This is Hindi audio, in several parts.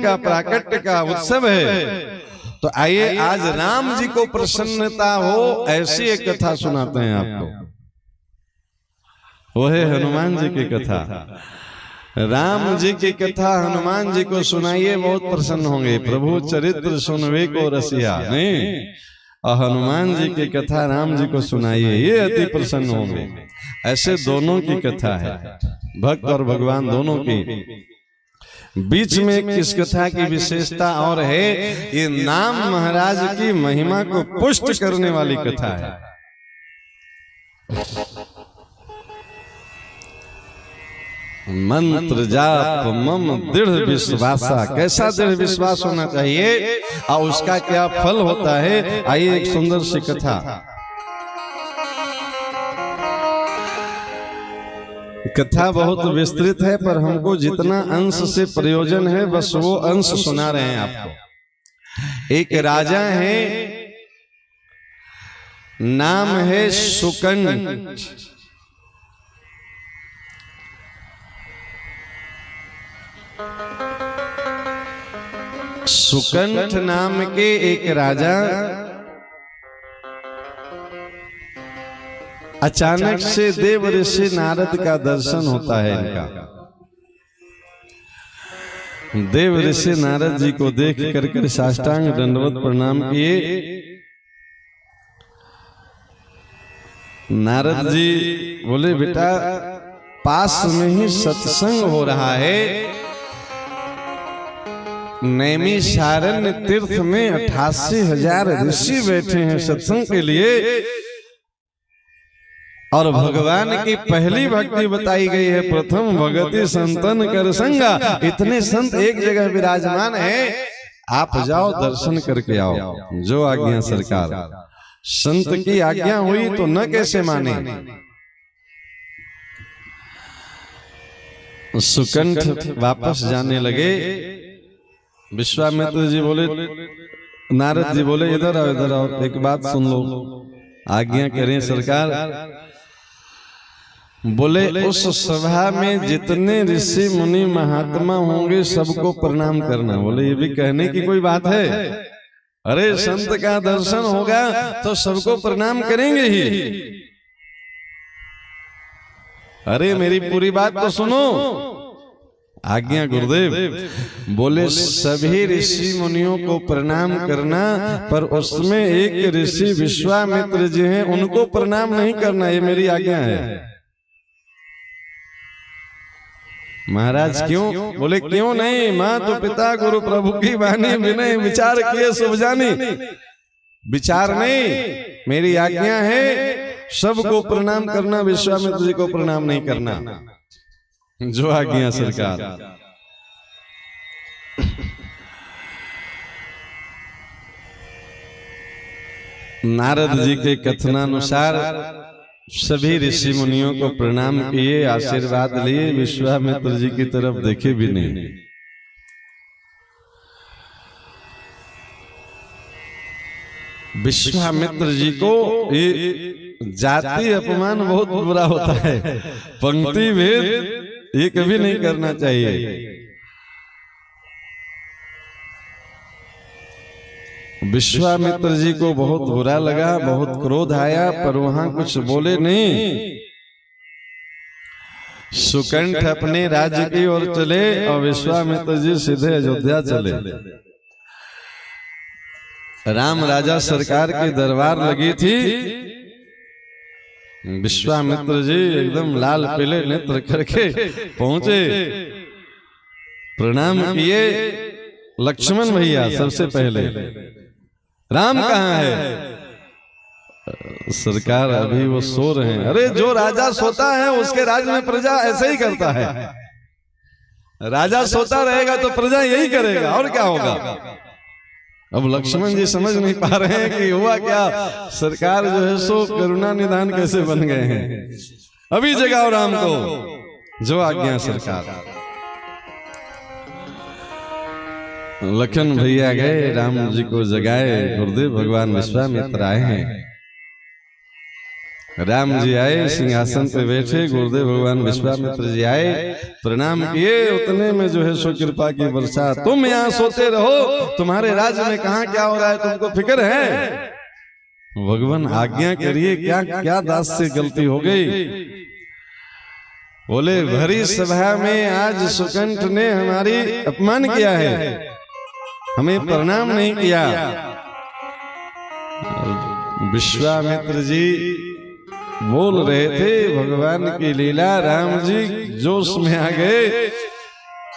का प्राकट्य का उत्सव है। तो आइए आज राम जी को प्रसन्नता हो ऐसी एक कथा सुनाते हैं आपको। वो है हनुमान जी की कथा। राम जी की कथा हनुमान जी को सुनाइए, बहुत प्रसन्न होंगे। प्रभु चरित्र सुनवे को रसिया, नहीं, और हनुमान जी की कथा राम जी को सुनाइए, ये अति प्रसन्न होंगे। ऐसे दोनों की कथा है, भक्त और भगवान दोनों की। बीच में इस कथा की विशेषता और है, ये नाम महाराज की महिमा को पुष्ट करने वाली कथा है। मंत्र जाप मम दृढ़ विश्वासा, कैसा दृढ़ विश्वास होना चाहिए और उसका क्या फल होता है। आइए एक सुंदर सी कथा। कथा बहुत विस्तृत है, पर हमको जितना अंश से प्रयोजन है बस वो अंश सुना रहे हैं आपको। एक राजा है, नाम है सुकंठ। सुकंठ नाम के एक राजा अचानक से देव ऋषि नारद का दर्शन होता है इनका। देव ऋषि नारद जी को देख करके साष्टांग दंडवत प्रणाम किए। नारद जी बोले, बेटा पास में ही सत्संग हो रहा है, नैमिषारण्य तीर्थ में 88,000 ऋषि बैठे हैं सत्संग के लिए, और भगवान की पहली भक्ति बताई गई है, प्रथम भगति संतन कर संगा। इतने संत एक जगह विराजमान है, आप जाओ दर्शन करके आओ। जो आज्ञा सरकार। संत की आज्ञा हुई तो न कैसे माने। सुकंठ वापस जाने लगे। विश्वामित्र जी बोले, नारद जी बोले, इधर आओ इधर आओ, एक बात सुन लो, आज्ञा करें सरकार। बोले, उस सभा में जितने ऋषि मुनि महात्मा होंगे सबको प्रणाम करना। बोले, ये भी कहने की कोई बात है? अरे संत का दर्शन होगा तो सबको प्रणाम करेंगे ही। अरे मेरी पूरी बात तो सुनो। आज्ञा गुरुदेव। बोले, सभी ऋषि मुनियों को प्रणाम करना, पर उसमें एक ऋषि विश्वामित्र जी हैं, उनको प्रणाम नहीं करना, ये मेरी आज्ञा है। महाराज क्यों? बोले, क्यों नहीं, माँ तो पिता गुरु प्रभु की वाणी, विनय विचार किए शुभ जानी। विचार नहीं, मेरी आज्ञा है, सबको प्रणाम करना, विश्वामित्र जी को प्रणाम नहीं करना। जो आज्ञा सरकार। नारद जी के कथनानुसार सभी ऋषि मुनियों को प्रणाम किए, आशीर्वाद लिए, विश्वामित्र जी की तरफ देखे भी नहीं। विश्वामित्र जी को ये जाति अपमान बहुत बुरा होता है, पंक्ति भेद ये कभी नहीं करना चाहिए। विश्वामित्र जी को बहुत बुरा लगा, बहुत क्रोध आया, पर वहां कुछ बोले नहीं। सुकंठ अपने राज्य की ओर चले और विश्वामित्र जी सीधे अयोध्या चले। राम राजा सरकार की दरबार लगी थी। विश्वामित्र जी एकदम लाल पीले नेत्र करके पहुंचे, प्रणाम किए। लक्ष्मण भैया सबसे पहले, राम कहाँ है? सरकार अभी वो सो रहे हैं। अरे जो राजा सोता है उसके राज्य में प्रजा ऐसे ही करता है। राजा सोता रहेगा तो प्रजा यही करेगा, और क्या होगा। अब लक्ष्मण जी समझ नहीं पा रहे हैं कि हुआ क्या। सरकार जो है सो करुणा निधान कैसे बन गए हैं। अभी जगाओ राम को, जो आज्ञा सरकार। लखन भैया गए, राम जी को जगाए। गुरुदेव भगवान विश्वामित्र आए हैं। राम जी आए, सिंहासन पे बैठे, गुरुदेव भगवान विश्वामित्र जी आए, प्रणाम किए। उतने में जो है सो कृपा की वर्षा। तुम यहाँ सोते रहो, तुम्हारे राज्य में कहाँ क्या हो रहा है तुमको फिक्र है? भगवान आज्ञा करिए, क्या क्या दास से गलती हो गई? बोले भरी सभा में आज सुकंठ ने हमारी अपमान किया है, हमें प्रणाम नहीं किया। विश्वामित्र जी बोल रहे थे भगवान की लीला, राम जी जोश में आ गए।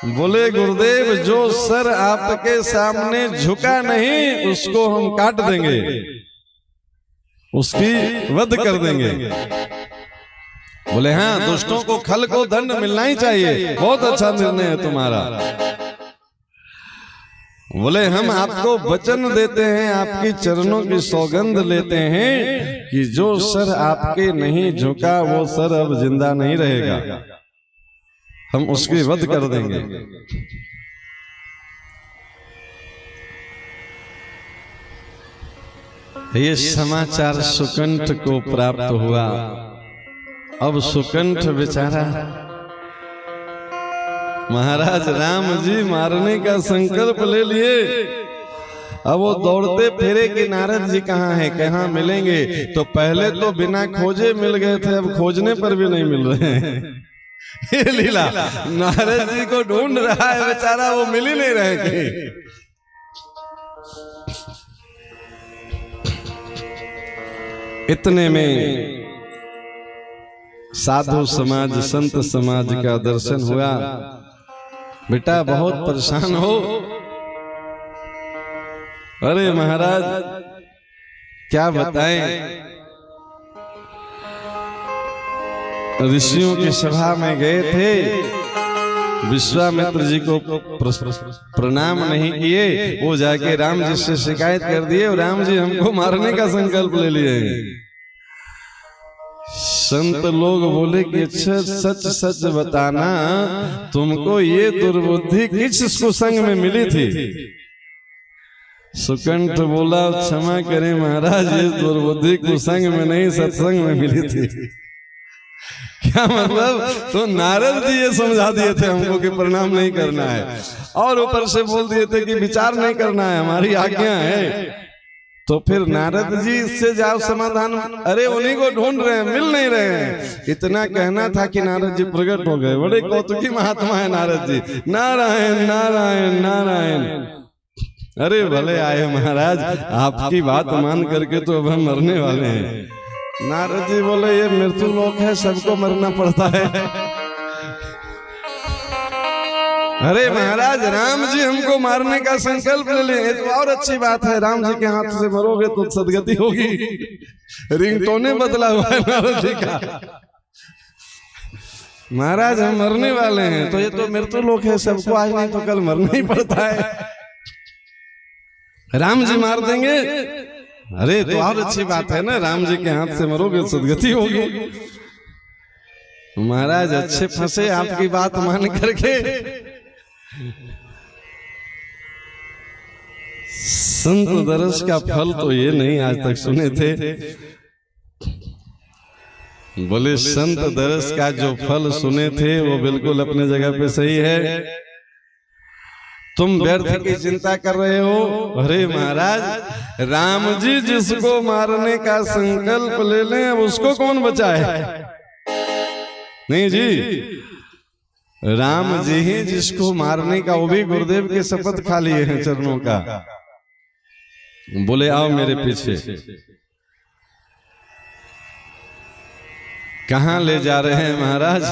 बोले गुरुदेव, जो सर आपके सामने झुका नहीं उसको हम काट देंगे, उसकी वध कर देंगे। बोले हाँ, दुष्टों को खल को दंड मिलना ही चाहिए, बहुत अच्छा निर्णय है तुम्हारा। बोले हम आपको वचन देते हैं, आपकी चरणों की सौगंध लेते हैं कि जो सर आपके नहीं झुका वो सर अब जिंदा नहीं रहेगा, हम उसकी वध कर देंगे। ये समाचार सुकंठ को प्राप्त हुआ। अब सुकंठ बेचारा, महाराज राम जी मारने का संकल्प ले लिए। अब वो दौड़ते फिरे कि नारद जी कहाँ हैं, कहाँ मिलेंगे। तो पहले तो बिना खोजे मिल गए थे, अब खोजने पर भी नहीं मिल रहे हैं। ये लीला, नारद जी को ढूंढ रहा है बेचारा, वो मिल ही नहीं रहे थे। इतने में साधु समाज, संत समाज का दर्शन हुआ। बेटा बहुत परेशान हो? अरे महाराज क्या बताएं, ऋषियों की सभा में गए थे, विश्वामित्र जी को प्रणाम नहीं किए, वो जाके राम जी से शिकायत कर दिए और राम जी हमको मारने का संकल्प ले लिए। संत लोग बोले कि अच्छा सच सच बताना, तुमको ये दुर्बुद्धि किस कुसंग में मिली थी? सुकंठ बोला क्षमा करें महाराज, ये दुर्बुद्धि कुसंग में नहीं सत्संग में मिली थी। क्या मतलब? तो नारद जी ये समझा दिए थे हमको कि प्रणाम नहीं करना है, और ऊपर से बोल दिए थे कि विचार नहीं करना है, हमारी आज्ञा है। तो फिर नारद जी इससे जाओ समाधान, अरे उन्हीं को ढूंढ रहे हैं, मिल नहीं रहे हैं। इतना कहना था कि नारद जी प्रकट हो गए। बड़े कौतुकी महात्मा है नारद जी, नारायण नारायण नारायण। अरे भले आए महाराज, आपकी बात मान करके तो अब हम मरने वाले हैं। नारद जी बोले ये मृत्यु लोक है, सबको मरना पड़ता है। अरे महाराज राम जी हमको मारने का संकल्प ले लिए, तो और अच्छी बात है, राम जी के हाथ से मरोगे तो सदगति होगी। रिंगटोने बदला हुआ है नारद जी का। महाराज हम मरने वाले हैं, तो ये तो मृत्यु लोक है, सबको आज नहीं तो कल मरना ही पड़ता है, राम जी मार देंगे। अरे तो और अच्छी बात है ना, राम जी के हाथ से मरोगे सदगति होगी। महाराज अच्छे फंसे आपकी बात मान करके। संत दरस का फल तो ये नहीं आज तक सुने थे। बोले संत दरस का जो फल सुने थे वो बिल्कुल अपने जगह पे सही है। तुम व्यर्थ की चिंता कर रहे हो। अरे महाराज राम जी जिसको मारने का संकल्प ले लें उसको कौन बचाए? नहीं जी, राम जी ही जिसको मारने का, वो भी गुरुदेव के शपथ खा लिए हैं चरणों का। बोले आओ मेरे पीछे। कहाँ ले जा रहे हैं महाराज?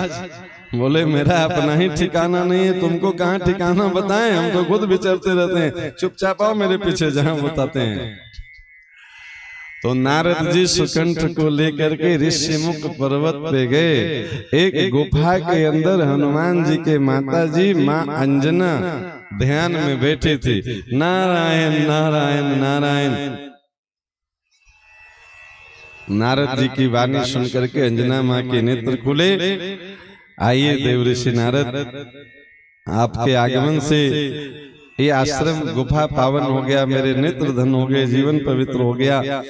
बोले मेरा अपना ही ठिकाना नहीं है, तुमको कहाँ ठिकाना बताएं, हम तो खुद विचरते रहते हैं, चुपचाप आओ मेरे पीछे जहां बताते हैं। तो नारद जी सुकंठ को लेकर के ऋषिमुख पर्वत पे गए। एक गुफा के अंदर हनुमान जी के माता जी माँ अंजना ध्यान में बैठी थी। नारायण नारायण नारायण। नारद जी की वाणी सुन करके अंजना माँ के नेत्र खुले। आइए देव ऋषि नारद, आपके आगमन से ये आश्रम गुफा पावन हो गया, मेरे नेत्र धन हो गए, जीवन पवित्र हो गया।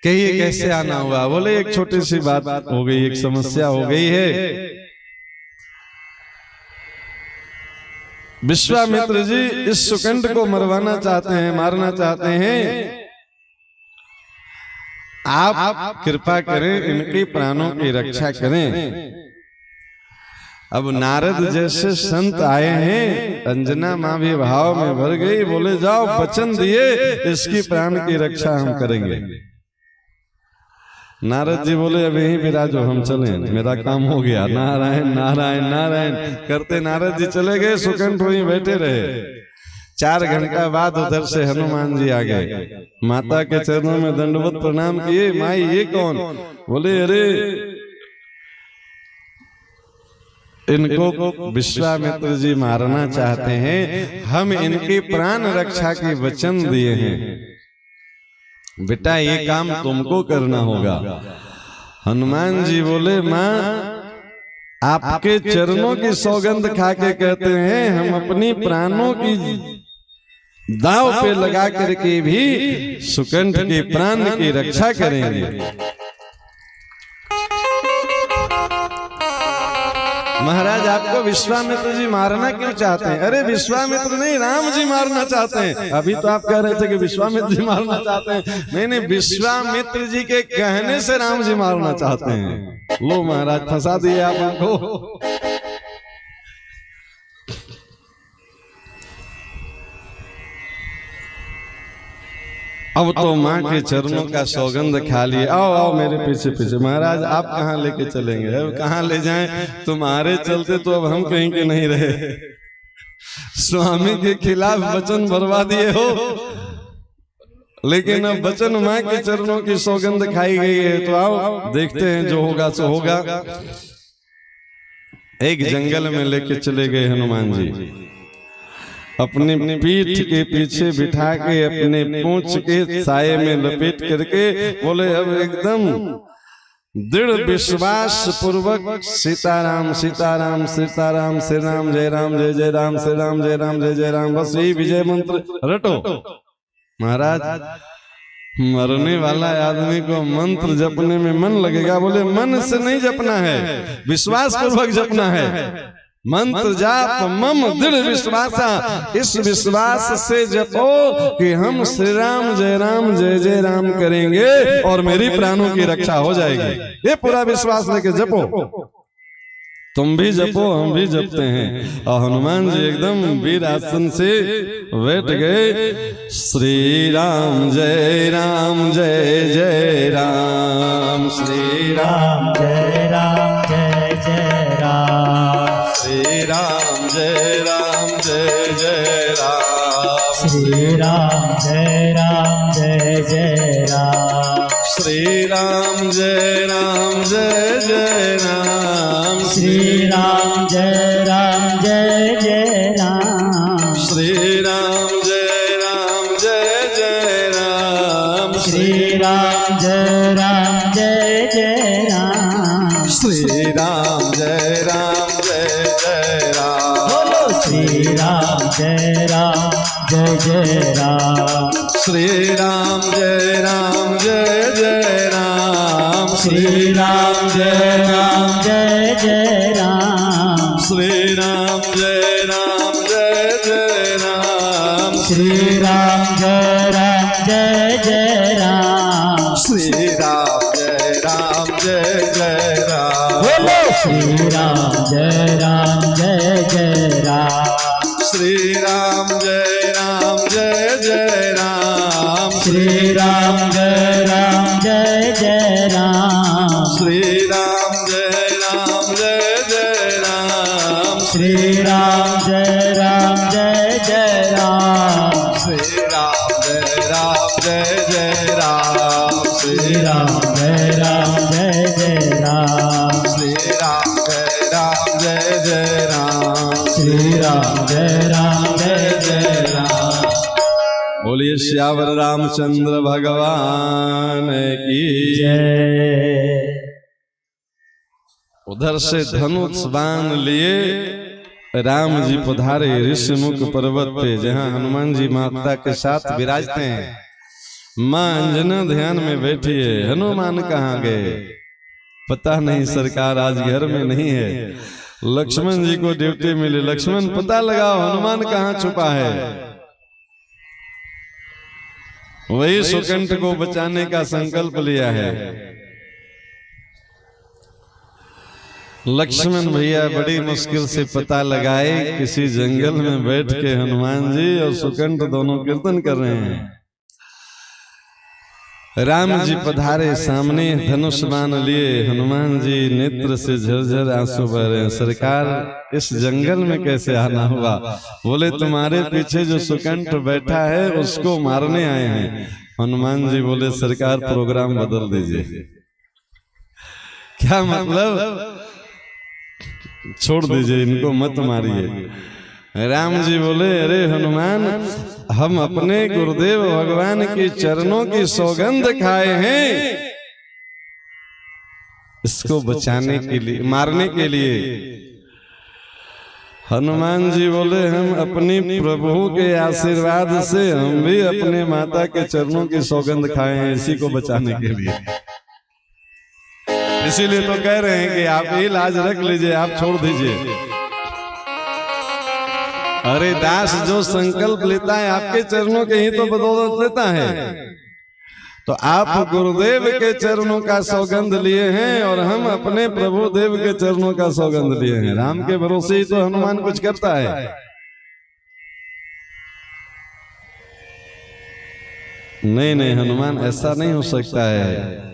कहिए कैसे आना हुआ? बोले एक छोटी सी बात हो गई, एक समस्या हो गई है। विश्वामित्र जी इस सुकंठ को मरवाना चाहते हैं, मारना चाहते हैं। आप कृपा करें, इनके प्राणों की रक्षा करें। अब नारद जैसे संत आए हैं, अंजना माँ भी भाव में भर गई। बोले जाओ, वचन दिए इसकी प्राण की रक्षा हम करेंगे। नारद जी बोले अब यहीं विराजो, हम चलें, मेरा काम हो गया। नारायण नारायण नारायण करते नारद जी चले गए, सुकंठ वहीं बैठे रहे। 4 घंटा बाद उधर से हनुमान जी आ गए, माता के चरणों में दंडवत प्रणाम किए। माई ये कौन? बोले अरे इनको विश्वामित्र जी मारना चाहते हैं, हम इनकी प्राण रक्षा के वचन दिए हैं, बेटा ये काम तुमको करना होगा। हनुमान जी बोले माँ आपके चरणों की सौगंध खा के कहते हैं, हम अपनी प्राणों की दांव पे लगा करके भी सुकंठ के प्राण की रक्षा करेंगे। महाराज आपको विश्वामित्र जी मारना क्यों चाहते हैं? अरे विश्वामित्र नहीं, राम जी मारना चाहते हैं। अभी तो आप कह रहे थे कि विश्वामित्र जी मारना चाहते हैं। नहीं नहीं, विश्वामित्र जी के कहने से राम जी मारना चाहते हैं। लो महाराज फंसा दिए आप हमको। अब तो माँ के चरणों का सौगंध खा लिए। आओ आओ मेरे पीछे पीछे। महाराज आप कहाँ लेके चलेंगे? अब कहाँ ले जाएं? तुम्हारे चलते तो अब हम कहीं के नहीं रहे। स्वामी के खिलाफ वचन भरवा दिए हो, लेकिन अब वचन माँ के चरणों की सौगंध खाई गई है। तो आओ देखते हैं, जो होगा सो होगा। एक जंगल में लेके चले गए हनुमान जी, अपनी पीठ के पीछे बिठा के, अपने पूंछ के साये में लपेट करके बोले अब एकदम दृढ़ विश्वास पूर्वक सीताराम सीताराम सीताराम श्री राम जय राम जय जय राम श्री राम जय राम जय जय राम, बस यही विजय मंत्र रटो। महाराज मरने वाला आदमी को मंत्र जपने में मन लगेगा। बोले मन से नहीं जपना है, विश्वास पूर्वक जपना है। मंत्र जाप मम दृढ़ विश्वासा, इस विश्वास से जपो कि हम श्री राम जय जय राम करेंगे और मेरी प्राणों की रक्षा हो जाएगी। ये पूरा विश्वास लेके जपो। तुम भी जपो, हम भी जपते हैं। और हनुमान जी एकदम वीर आसन से बैठ गए। श्री राम जय जय राम, श्री राम जय जय राम, श्री राम जय जय राम, श्री राम जय जय राम, श्री राम जय जय राम, श्री राम जय जय राम, श्री राम जय जय राम, श्री राम जय जय राम, श्री राम जय जय राम, बोलो श्री राम जय जय राम, श्री राम जय जय राम, श्री राम जय जय राम, श्री राम जय जय राम, श्री राम जय जय राम, श्री राम जय राम, बोलो श्री राम जय जय राम, श्री राम जय जय राम, श्री राम जय जय राम, श्री राम जय जय राम, श्री राम जय जय राम, श्री राम जय जय राम, श्री राम जय जय राम, श्री राम जय जय राम, श्री राम जय जय राम। बोलिए श्यावर रामचंद्र भगवान की जय। उधर से धनुष बाण लिए राम जी पधारे ऋषिमुख पर्वत पे, जहाँ हनुमान जी माता के साथ विराजते हैं। माँ अंजना ध्यान में बैठी है, हनुमान कहाँ गए पता नहीं, सरकार आज घर में नहीं है। लक्ष्मण जी को ड्यूटी मिली, लक्ष्मण पता लगाओ हनुमान कहाँ छुपा है। वही सुकंठ को बचाने का संकल्प लिया है। लक्ष्मण भैया बड़ी मुश्किल से पता लगाए, किसी जंगल में बैठ के हनुमान जी और सुकंठ दोनों कीर्तन कर रहे हैं। राम जी पधारे सामने, धनुष बाण लिए, हनुमान जी नेत्र से झरझर आंसू बह रहे हैं। सरकार इस जंगल में कैसे आना हुआ? बोले तुम्हारे पीछे जो सुकंठ बैठा है उसको मारने आए हैं। हनुमान जी बोले सरकार प्रोग्राम बदल दीजिए। क्या मतलब? छोड़ दीजिए, इनको मत मारिए। राम जी बोले अरे हनुमान, हम अपने गुरुदेव भगवान के चरणों की सौगंध खाए हैं, इसको बचाने के लिए, मारने के लिए। हनुमान जी बोले हम अपनी प्रभु के आशीर्वाद से हम भी अपने माता के चरणों की सौगंध खाए हैं, इसी को बचाने के लिए। इसीलिए तो कह रहे हैं कि आप ये लाज रख लीजिए, आप छोड़ दीजिए। अरे दास जो संकल्प लेता है आपके चरणों के ही तो बदौलत लेता है। तो आप गुरुदेव के चरणों का सौगंध लिए हैं और हम अपने प्रभु देव के चरणों का सौगंध लिए हैं। राम के भरोसे ही तो हनुमान कुछ करता है। नहीं नहीं, हनुमान ऐसा नहीं हो सकता है।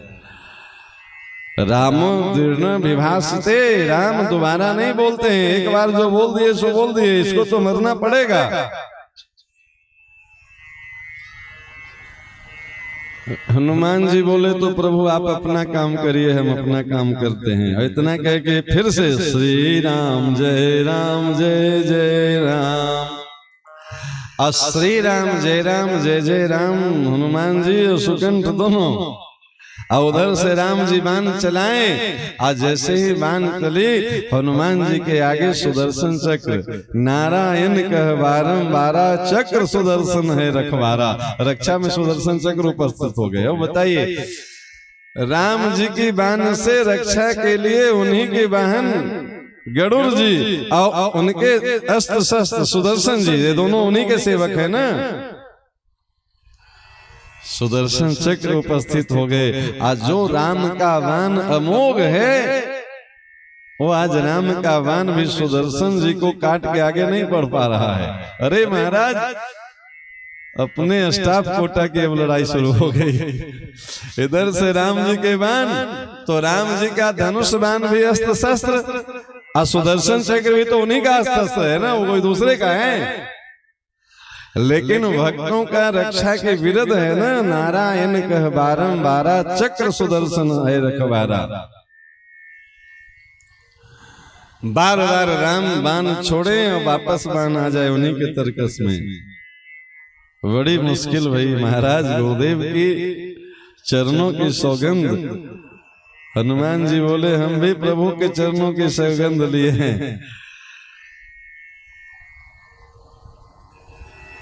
रामो दीर्ण विभासते, राम दोबारा नहीं बोलते हैं। एक बार जो बोल दिए सो बोल दिए, इसको तो मरना पड़ेगा। हनुमान जी बोले तो प्रभु आप अपना काम करिए, हम अपना काम करते हैं। इतना कह के फिर से श्री राम जय जय राम, और श्री राम जय राम। हनुमान जी और सुकंठ दोनों, और उधर से राम जी बाण चलाएं। आज जैसे ही बाण चली, हनुमान जी के आगे सुदर्शन चक्र, नारायण कह बारंबारा, चक्र सुदर्शन है रखवारा। रक्षा में सुदर्शन चक्र उपस्थित हो गए। अब बताइए, राम जी की बाण से रक्षा के लिए उन्हीं के वाहन गरुड़ जी और उनके अस्त्र शस्त्र सुदर्शन जी, ये दोनों उन्हीं के सेवक है ना। सुदर्शन चक्र उपस्थित हो गए। आज जो राम का वाण अमोघ है, वो आज राम का वाण भी सुदर्शन जी को काट के आगे नहीं बढ़ पा रहा है। अरे महाराज, अपने स्टाफ कोटा की अब लड़ाई शुरू हो गई। इधर से राम जी के बाण, तो राम जी का धनुष बाण भी अस्त्र शस्त्र, और सुदर्शन चक्र भी तो उन्हीं का अस्त्र शस्त्र है ना, वो कोई दूसरे का है। लेकिन भक्तों का रक्षा के विरुद्ध है ना, नारायण कह बारंबारा, चक्र सुदर्शन है रखवारा। बार बार राम बाण छोड़े और वापस बाण आ जाए उन्हीं के तरकस में। बड़ी मुश्किल भाई महाराज, गुरुदेव की चरणों की सौगंध। हनुमान जी बोले हम भी प्रभु के चरणों की सौगंध लिए हैं।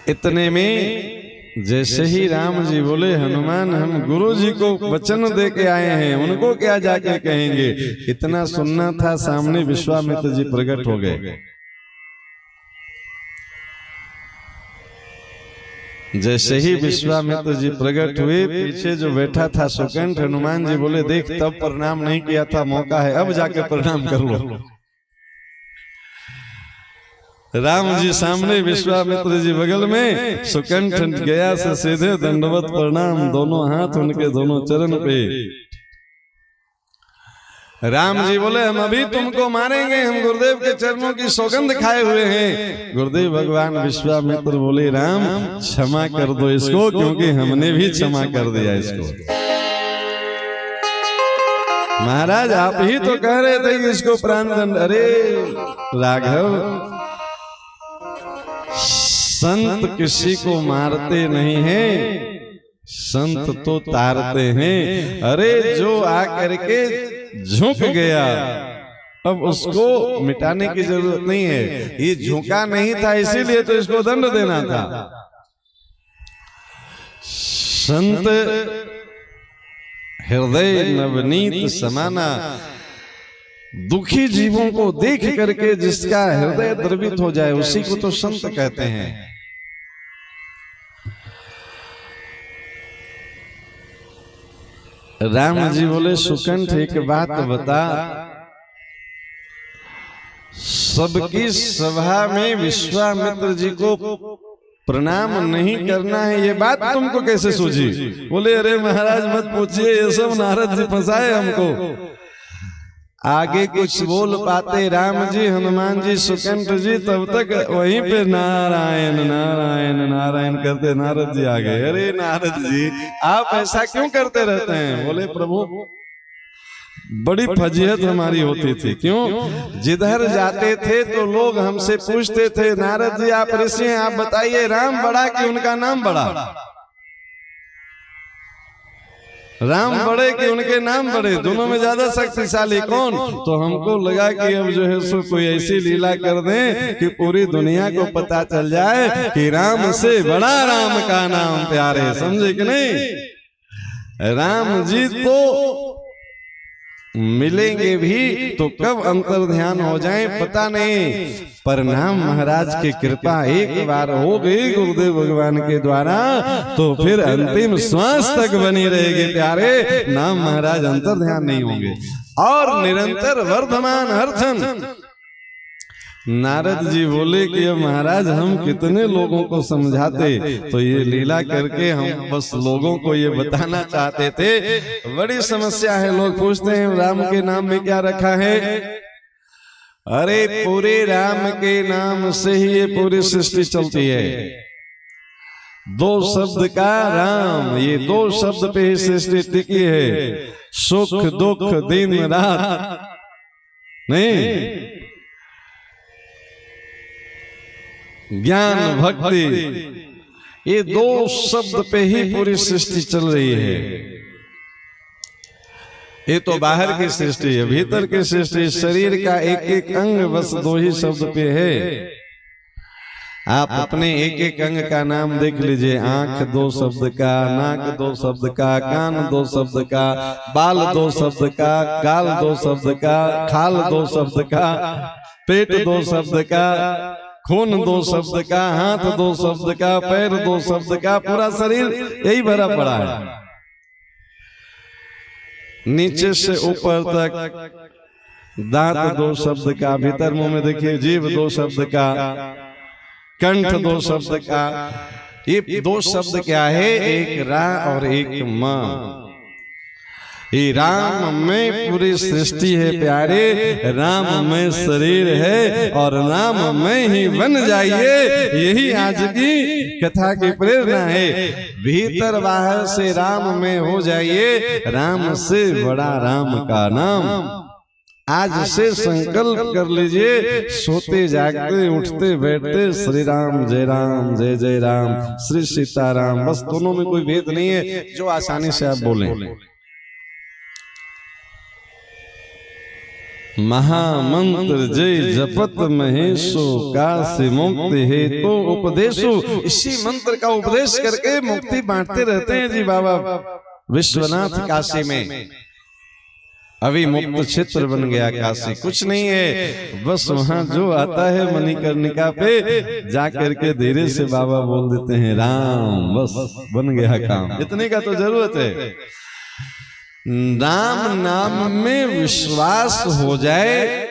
इतने में जैसे ही राम जी बोले हनुमान हम गुरु जी को वचन दे के आए हैं, उनको क्या जाके कहेंगे। इतना सुनना था, सामने विश्वामित्र जी प्रकट हो गए। जैसे ही विश्वामित्र जी प्रकट हुए, पीछे जो बैठा था सुकंठ, हनुमान जी बोले देख तब प्रणाम नहीं किया था, मौका है अब जाके प्रणाम कर लो। राम जी सामने, विश्वामित्र जी बगल में, सुकंठ गया से सीधे दंडवत प्रणाम, दोनों हाथ उनके दोनों चरण पे। राम जी बोले हम अभी तुमको मारेंगे, हम गुरुदेव के चरणों की सौगंध खाए हुए हैं। गुरुदेव भगवान विश्वामित्र बोले राम क्षमा कर दो इसको, क्योंकि हमने भी क्षमा कर दिया इसको। महाराज आप ही तो कह रहे थे कि इसको प्राण दंड। अरे राघव, संत किसी को मारते नहीं हैं, संत तो तारते हैं। अरे जो आकर के झुक गया, अब उसको मिटाने की जरूरत नहीं है। ये झुका नहीं था, इसीलिए तो इसको दंड देना था। संत हृदय नवनीत समाना, दुखी जीवों को देख करके जिसका हृदय द्रवित हो जाए उसी को तो संत कहते हैं। राम जी बोले सुकंठ एक बात बता, सबकी सभा में विश्वामित्र जी को प्रणाम नहीं करना है, ये बात तुमको कैसे सूझी? बोले अरे महाराज मत पूछिए, ये सब नारद जी फंसाए हमको। आगे कुछ बोल पाते राम जी, हनुमान जी, सुकंठ जी, तब तक वहीं पे नारायण नारायण नारायण करते नारद जी आ गए। अरे नारद जी आप ऐसा क्यों करते रहते हैं? बोले प्रभु बड़ी फजीहत हमारी होती थी। क्यों? जिधर जाते थे तो लोग हमसे पूछते थे नारद जी आप ऋषि हैं, आप बताइए राम बड़ा कि उनका नाम बड़ा? राम बड़े कि उनके नाम बड़े? दोनों में ज्यादा शक्तिशाली कौन? तो हमको लगा कि अब जो है सो कोई ऐसी लीला कर दें कि पूरी दुनिया को पता चल जाए कि राम से बड़ा राम का नाम प्यारे। समझे कि नहीं? राम जी तो मिलेंगे भी तो कब अंतर ध्यान हो जाए पता नहीं, पर नाम महाराज की कृपा एक बार हो गई गुरुदेव भगवान के द्वारा तो फिर अंतिम श्वास तक बनी रहेगी प्यारे। नाम महाराज अंतर ध्यान नहीं होंगे और निरंतर वर्धमान हर्षण। नारद जी बोले कि अब महाराज हम कितने लोगों को समझाते, तो ये लीला करके हम बस लोगों को ये बताना चाहते थे। बड़ी समस्या है, लोग पूछते हैं राम के नाम में क्या रखा है? अरे पूरे राम के नाम से ही ये पूरी सृष्टि चलती है। दो शब्द का राम, ये दो शब्द पे ही सृष्टि टिकी है। सुख दुख दिन रात नहीं, ज्ञान भक्ति, ये दो शब्द पे ही पूरी सृष्टि चल रही है। ये तो बाहर की सृष्टि है, भीतर की सृष्टि शरीर का एक एक अंग बस दो ही शब्द पे है। आप अपने एक एक अंग का नाम देख लीजिए। आंख दो शब्द का, नाक दो शब्द का, कान दो शब्द का, बाल दो शब्द का, गाल दो शब्द का, खाल दो शब्द का, पेट दो शब्द का, खून दो शब्द का, हाथ दो शब्द का, पैर दो शब्द का, पूरा शरीर यही भरा पड़ा है। नीचे से ऊपर तक दांत दो शब्द का, भीतर मुंह में देखिए जीभ दो शब्द का, कंठ दो शब्द का। ये दो शब्द क्या है? एक रा और एक मां। ये राम में पूरी सृष्टि है प्यारे, राम में शरीर है और राम में ही बन जाइए। यही आज की कथा की प्रेरणा है। भीतर बाहर से राम में हो जाइए, राम से बड़ा राम का नाम। आज से संकल्प कर लीजिए, सोते जागते उठते बैठते श्री राम जय राम, जय जय राम, श्री सीताराम। बस दोनों में कोई भेद नहीं है, जो आसानी से आप बोलें। महामंत्र जय जपत महेशो, काशी मुक्ति है तो उपदेशो। इसी मंत्र का उपदेश करके मुक्ति बांटते रहते हैं जी बाबा विश्वनाथ काशी में। अभी मुक्त क्षेत्र बन गया काशी, कुछ नहीं है, बस वहां जो आता है मणिकर्णिका पे जा करके धीरे से बाबा बोल देते हैं राम, बस बन गया काम। इतने का तो जरूरत है। राम नाम में विश्वास हो जाए,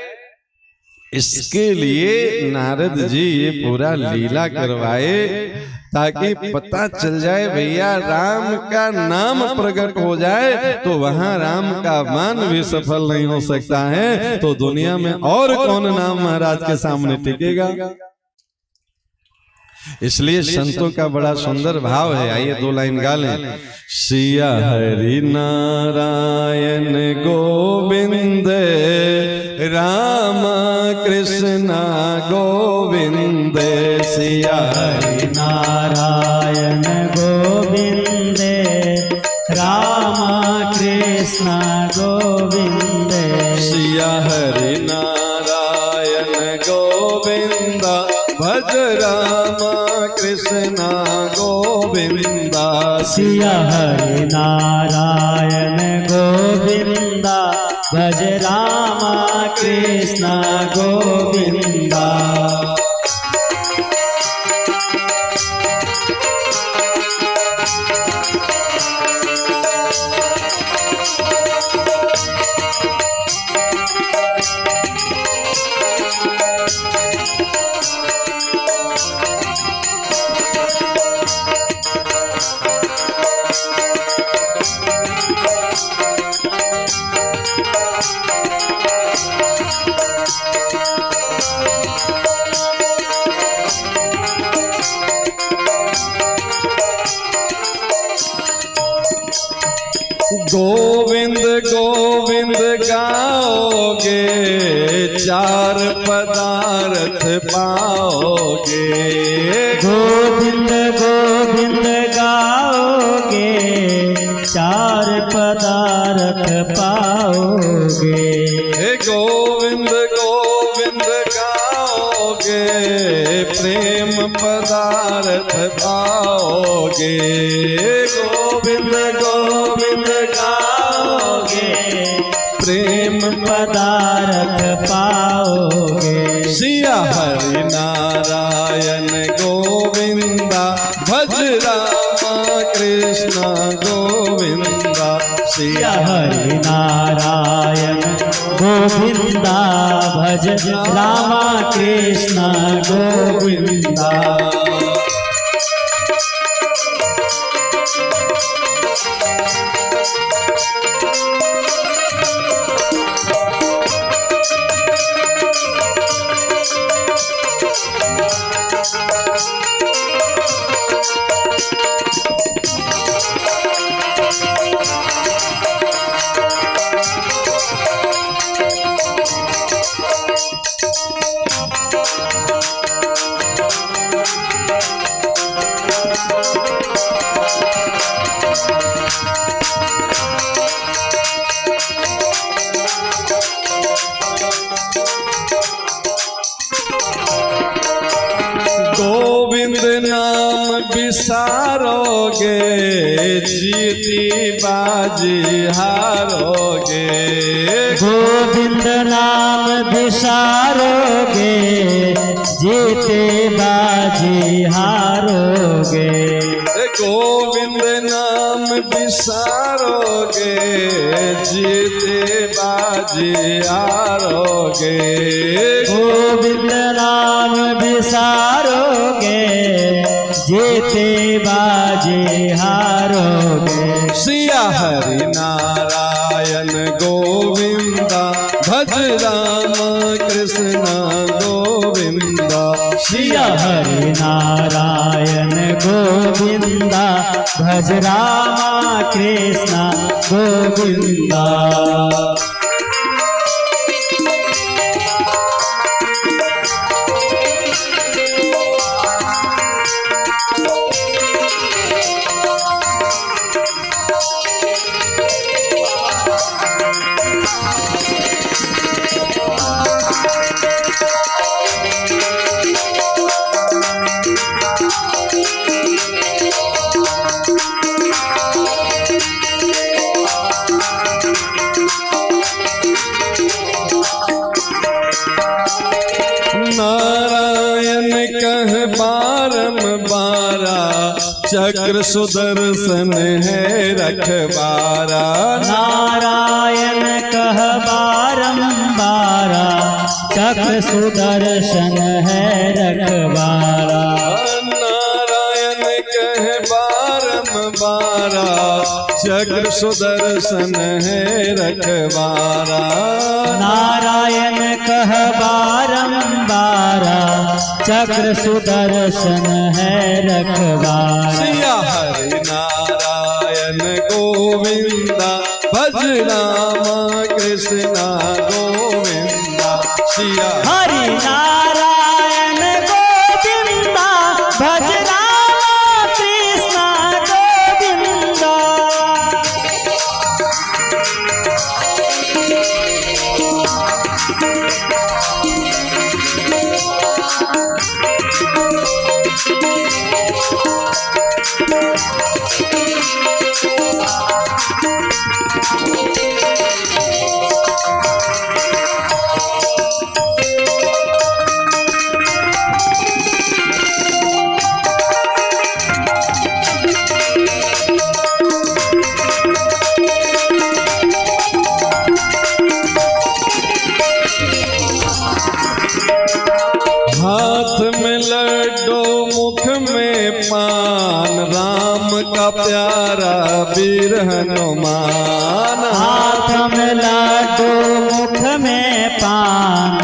इसके लिए नारद जी ये पूरा लीला करवाए ताकि पता चल जाए भैया राम का नाम प्रकट हो जाए तो वहां राम का मान भी सफल नहीं हो सकता है, तो दुनिया में और कौन नाम महाराज के सामने टिकेगा। इसलिए संतों का बड़ा सुंदर भाव है। आइए दो लाइन गा लें। सिया हरि नारायण गोविंद, राम कृष्ण गोविंद। सिया हरि नारायण गोविंद, राम कृष्ण गोविंद। सिया हरि नारायण गोविंद, भज राम कृष्ण कृष्ण गोविंदा सिया हरि नारायण गोविंदा भज रामा कृष्ण गोविंदा। गोविंद गोविंद गाओगे चार पदार्थ पाओगे। गोविंद गोविंद गाओगे चार पदार्थ पाओगे। गोविंद गोविंद गाओगे प्रेम पदार्थ पाओगे। गोविंद गोविंद गाओगे प्रेम पदार्थ पाओगे। सिया हरि नारायण गोविंदा भज रामा कृष्ण गोविंदा। सिया हरि नारायण गोविंदा भज रामा कृष्ण गोविंदा। गोविंद नाम बिसारोगे जीती बाजी हारोगे। गोविंद नाम बिसारोगे जीते बाजी हारोगे। गोविंद नाम बिसारोगे जीते बाजी हारोगे। गोविंद नाम बिसारोगे जीते बाजी हारोगे। सिया हरि नारायण गोविंदा भज राम कृष्ण गोविंदा। सिया हरि नारायण गोविंदा भज रामा कृष्ण गोविंदा। नारायण कह बारंबारा चक्र सुदर्शन है रखबारा। नारायण कह बारंबारा चक्र सुदर्शन है रखबारा। नारायण कह बारंबारा चक्र सुदर्शन है रखबारा। नारायण कह बारंबारा चक्र सुदर्शन है रखबारा। सिया हरि नारायण गोविंदा भज रामा कृष्ण गोविंदा। सिया हरि नारायण गोविंदा भज रामा कृष्ण गोविंदा। हाथ में लड्डू मुख में पान, राम का प्यारा वीर हनुमान। हाथ में लड्डू मुख में पान,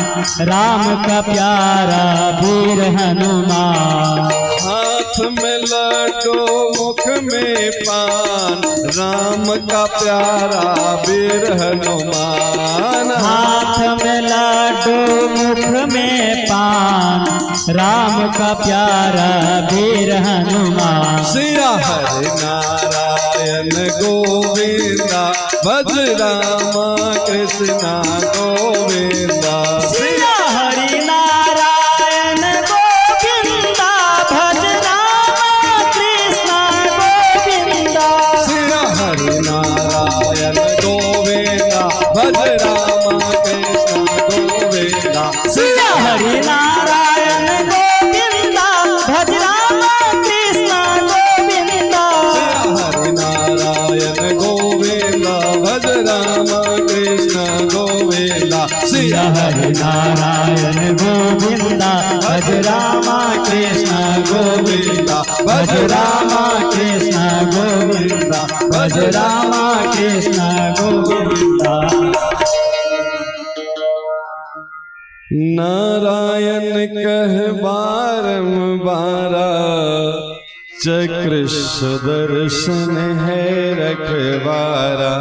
राम का प्यारा वीर हनुमान। हाथ में लड्डू मुख में पान, राम का प्यारा वीर हनुमान। हाथ में लड्डू मुख में पान, राम का प्यारा वीर हनुमान। सिया हरि नारायण गोविंदा, भज रामा कृष्णा गोविंदा। सिया हरि नारायण गोविंदा, भज रामा कृष्णा गोविंदा। सिया हरि नारायण गोविंदा, भज रामा कृष्णा गोविंदा। सिया हरि नारायण गोविंदा, भज रामा कृष्णा गोविंदा। सिया हरि नारायण गोविंदा, भज रामा कृष्ण गोविंदा। भज रामा कृष्ण गोविंदा, भज रामा कृष्ण गोविंदा। नारायण कह बारंबारा, चक्र सुदर्शन है रखवारा।